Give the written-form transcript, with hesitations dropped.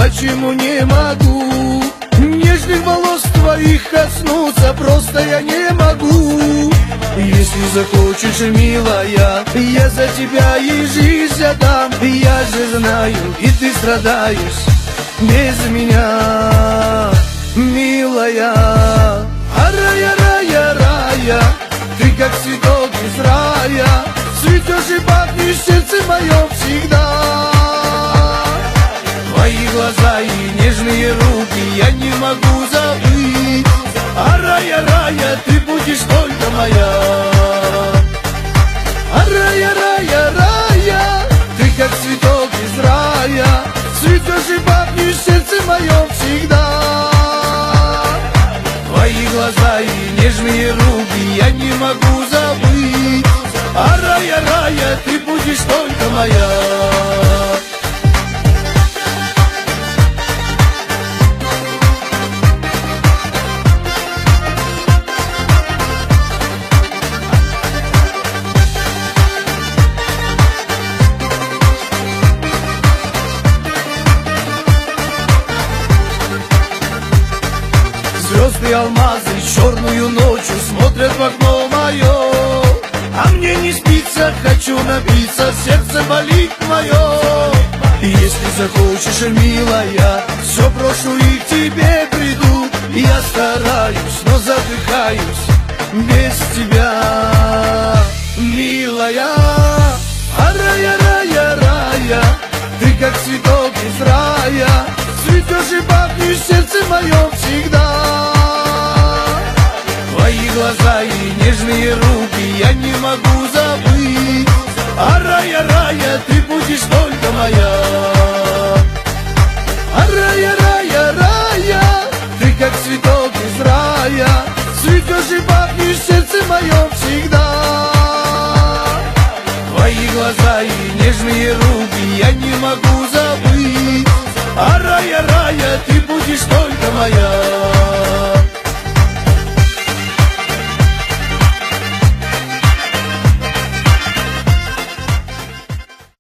почему не могу нежных волос твоих коснуться, просто я не могу. Если захочешь, милая, я за тебя и жизнь отдам. Я же знаю, и ты страдаешь без меня, милая. А рая, рая, рая, ты как цветок из рая, цветешь и пахнешь в сердце моем всегда. Твои глаза и нежные руки я не могу забыть. А рая, рая, ты будешь только моя. А рая, рая, рая, ты как цветок из рая, цветешь и пахнешь в сердце моем всегда. Твои глаза и нежные руки я не могу забыть. А рая, рая, ты будешь только моя. Звезды, алмазы, черную ночью смотрят в окно мое. А мне не спится, хочу напиться, сердце болит мое. И если захочешь, милая, все брошу и к тебе приду. Я стараюсь, но задыхаюсь без тебя, милая. А рая, рая, рая, ты как цветок из рая, цветешь и пахнешь в сердце моем всегда. Твои глаза и нежные руки я не могу забыть. А рая, рая, ты будешь только моя. А рая, рая, рая, ты как цветок из рая, цветешь и пахнешь в сердце моем всегда. Твои глаза и нежные руки я не могу забыть. А рая, рая, ты будешь только моя.